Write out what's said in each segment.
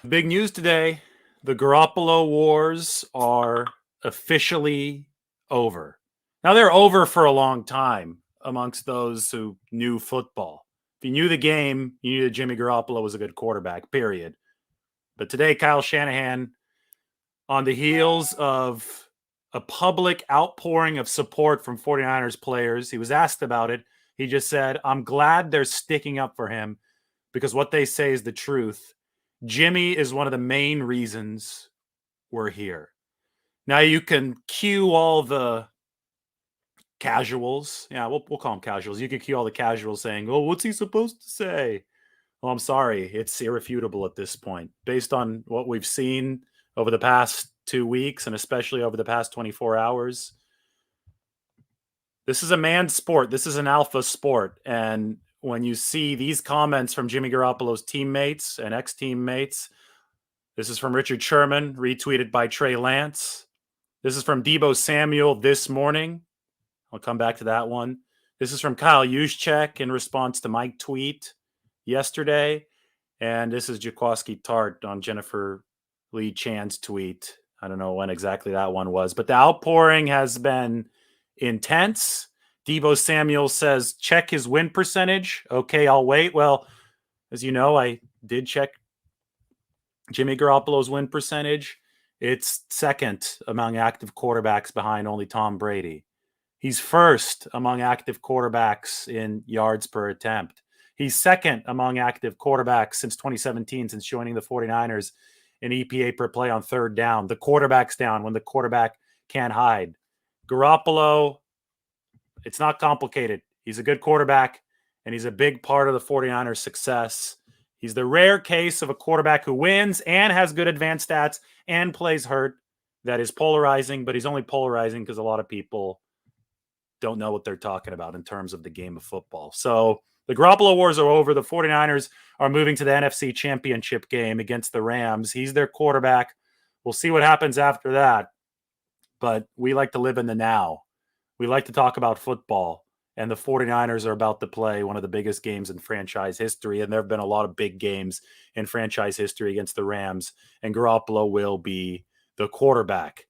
Big news today. The Garoppolo wars are officially over. Now, they're over for a long time amongst those who knew football. If you knew the game, you knew that Jimmy Garoppolo was a good quarterback, period. But today, Kyle Shanahan, on the heels of a public outpouring of support from 49ers players, he was asked about it. He just said, I'm glad they're sticking up for him because what they say is the truth. Jimmy is one of the main reasons we're here. Now you can cue all the casuals. Yeah, we'll call them casuals. You can cue all the casuals saying, "Oh, what's he supposed to say?" Well, I'm sorry, it's irrefutable at this point, based on what we've seen over the past 2 weeks and especially over the past 24 hours. This is a man's sport. This is an alpha sport, and when you see these comments from Jimmy Garoppolo's teammates and ex-teammates, this is from Richard Sherman, retweeted by Trey Lance. This is from Deebo Samuel this morning. I'll come back to that one. This is from Kyle Juszczyk in response to my tweet yesterday. And this is Jaquoski Tart on Jennifer Lee Chan's tweet. I don't know when exactly that one was, but the outpouring has been intense. Deebo Samuel says, check his win percentage. Okay, I'll wait. Well, as you know, I did check Jimmy Garoppolo's win percentage. It's second among active quarterbacks behind only Tom Brady. He's first among active quarterbacks in yards per attempt. He's second among active quarterbacks since 2017, since joining the 49ers in EPA per play on third down. The quarterback's down when the quarterback can't hide. Garoppolo, it's not complicated. He's a good quarterback, and he's a big part of the 49ers' success. He's the rare case of a quarterback who wins and has good advanced stats and plays hurt. That is polarizing, but he's only polarizing because a lot of people don't know what they're talking about in terms of the game of football. So the Garoppolo wars are over. The 49ers are moving to the NFC Championship game against the Rams. He's their quarterback. We'll see what happens after that. But we like to live in the now. We like to talk about football. And the 49ers are about to play one of the biggest games in franchise history. And there have been a lot of big games in franchise history against the Rams. And Garoppolo will be the quarterback.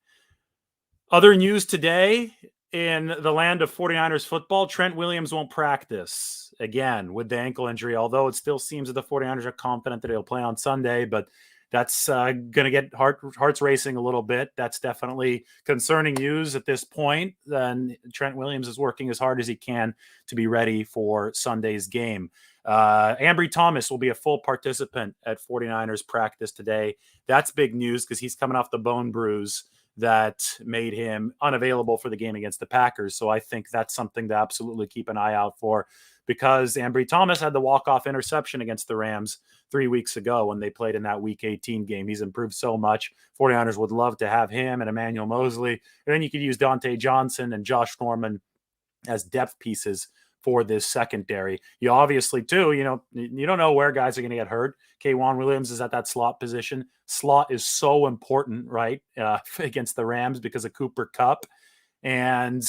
Other news today in the land of 49ers football, Trent Williams won't practice again with the ankle injury, although it still seems that the 49ers are confident that he'll play on Sunday. But that's going to get hearts racing a little bit. That's definitely concerning news at this point. And Trent Williams is working as hard as he can to be ready for Sunday's game. Ambry Thomas will be a full participant at 49ers practice today. That's big news because he's coming off the bone bruise that made him unavailable for the game against the Packers. So I think that's something to absolutely keep an eye out for, because Ambry Thomas had the walk-off interception against the Rams 3 weeks ago when they played in that Week 18 game. He's improved so much. 49ers would love to have him and Emmanuel Mosley. And then you could use Dante Johnson and Josh Norman as depth pieces for this secondary. You obviously, too, you don't know where guys are going to get hurt. K'Wan Williams is at that slot position. Slot is so important, right, against the Rams because of Cooper Kupp. And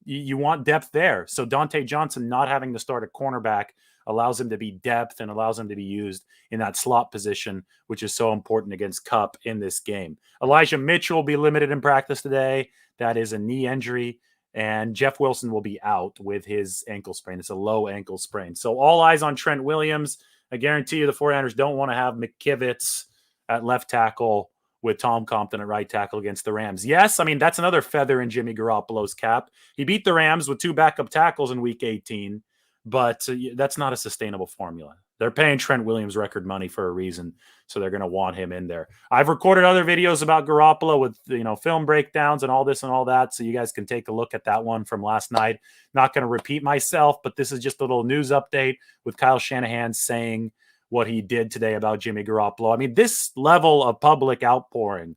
you want depth there. So Dante Johnson not having to start at cornerback allows him to be depth and allows him to be used in that slot position, which is so important against Kupp in this game. Elijah Mitchell will be limited in practice today. That is a knee injury. And Jeff Wilson will be out with his ankle sprain. It's a low ankle sprain. So all eyes on Trent Williams. I guarantee you the 49ers don't want to have McKivitz at left tackle with Tom Compton at right tackle against the Rams. Yes, I mean, that's another feather in Jimmy Garoppolo's cap. He beat the Rams with 2 backup tackles in Week 18, but that's not a sustainable formula. They're paying Trent Williams record money for a reason, so they're going to want him in there. I've recorded other videos about Garoppolo with film breakdowns and all this and all that, so you guys can take a look at that one from last night. Not going to repeat myself, but this is just a little news update with Kyle Shanahan saying what he did today about Jimmy Garoppolo. I mean, this level of public outpouring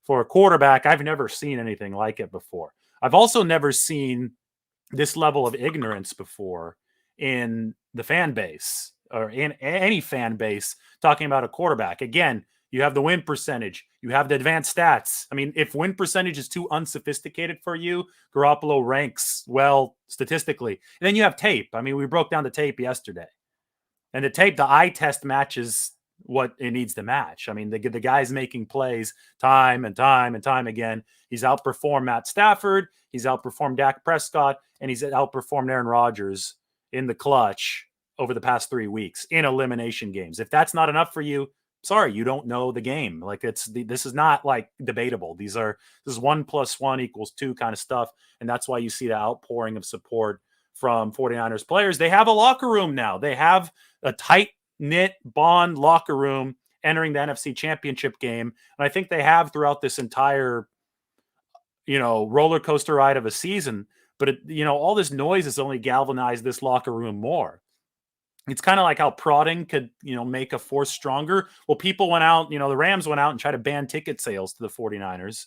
for a quarterback, I've never seen anything like it before. I've also never seen this level of ignorance before in the fan base or in any fan base talking about a quarterback. Again, you have the win percentage. You have the advanced stats. I mean, if win percentage is too unsophisticated for you, Garoppolo ranks well statistically. And then you have tape. I mean, we broke down the tape yesterday. And the tape, the eye test matches what it needs to match. I mean, the guy's making plays time and time and time again. He's outperformed Matt Stafford. He's outperformed Dak Prescott, and he's outperformed Aaron Rodgers in the clutch over the past 3 weeks in elimination games. If that's not enough for you, sorry, you don't know the game. Like this is not like debatable. This is 1 + 1 = 2 kind of stuff. And that's why you see the outpouring of support from 49ers players. They have a locker room now. They have a tight knit bond locker room entering the NFC Championship game. And I think they have throughout this entire, roller coaster ride of a season. But, all this noise has only galvanized this locker room more. It's kind of like how prodding could, make a force stronger. Well, people went out, the Rams went out and tried to ban ticket sales to the 49ers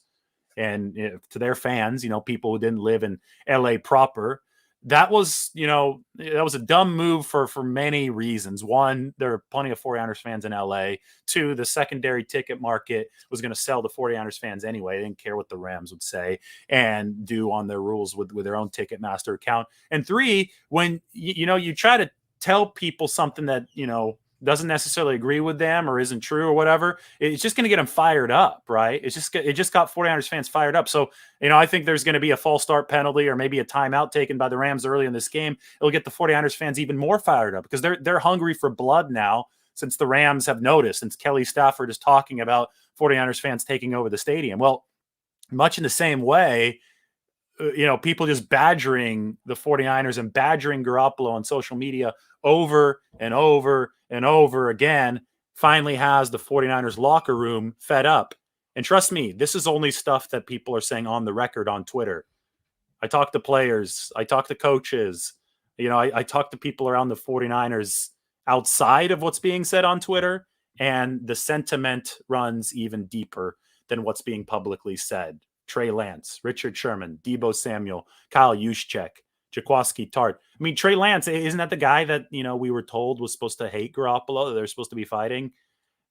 and to their fans, people who didn't live in LA proper. That was, that was a dumb move for many reasons. One, there are plenty of 49ers fans in LA. Two, the secondary ticket market was going to sell the 49ers fans anyway. They didn't care what the Rams would say and do on their rules with their own Ticketmaster account. And three, when, you try to tell people something that, doesn't necessarily agree with them or isn't true or whatever, it's just going to get them fired up, right? It just got 49ers fans fired up. So, I think there's going to be a false start penalty or maybe a timeout taken by the Rams early in this game. It'll get the 49ers fans even more fired up because they're hungry for blood now since the Rams have noticed, since Kelly Stafford is talking about 49ers fans taking over the stadium. Well, much in the same way, people just badgering the 49ers and badgering Garoppolo on social media over and over and over again finally has the 49ers locker room fed up. And trust me, this is only stuff that people are saying on the record on Twitter. I talk to players. I talk to coaches. I talk to people around the 49ers outside of what's being said on Twitter. And the sentiment runs even deeper than what's being publicly said. Trey Lance, Richard Sherman, Deebo Samuel, Kyle Juszczyk, Jaquiski Tart. I mean, Trey Lance, isn't that the guy that, we were told was supposed to hate Garoppolo, that they're supposed to be fighting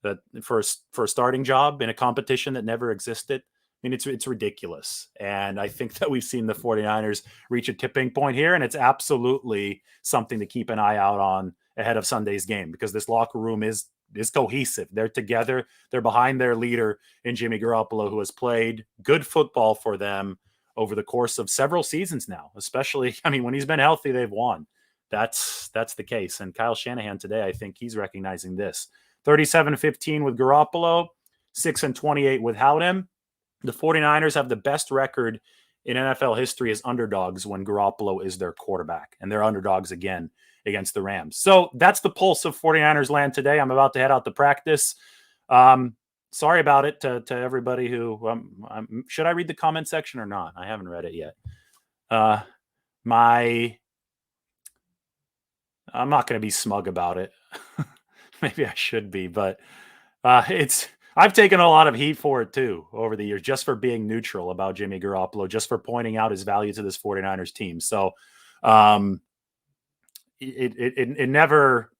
that for a starting job in a competition that never existed? I mean, it's ridiculous. And I think that we've seen the 49ers reach a tipping point here, and it's absolutely something to keep an eye out on ahead of Sunday's game because this locker room is cohesive. They're together. They're behind their leader in Jimmy Garoppolo, who has played good football for them over the course of several seasons now, especially, when he's been healthy, they've won. That's the case. And Kyle Shanahan today, I think he's recognizing this. 37-15 with Garoppolo, 6-28 without him. The 49ers have the best record in NFL history as underdogs when Garoppolo is their quarterback, and they're underdogs again against the Rams. So that's the pulse of 49ers land today. I'm about to head out to practice. Sorry about it to everybody who should I read the comment section or not? I haven't read it yet. I'm not going to be smug about it. Maybe I should be, but I've taken a lot of heat for it too over the years, just for being neutral about Jimmy Garoppolo, just for pointing out his value to this 49ers team. So it never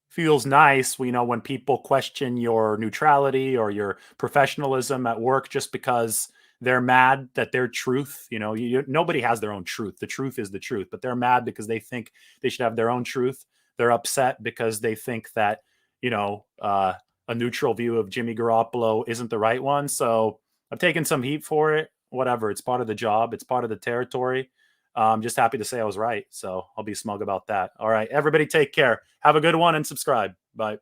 feels nice, when people question your neutrality or your professionalism at work just because they're mad that their truth, nobody has their own truth. The truth is the truth, but they're mad because they think they should have their own truth. They're upset because they think that, a neutral view of Jimmy Garoppolo isn't the right one. So I've taken some heat for it. Whatever. It's part of the job. It's part of the territory. I'm just happy to say I was right. So I'll be smug about that. All right. Everybody take care. Have a good one and subscribe. Bye.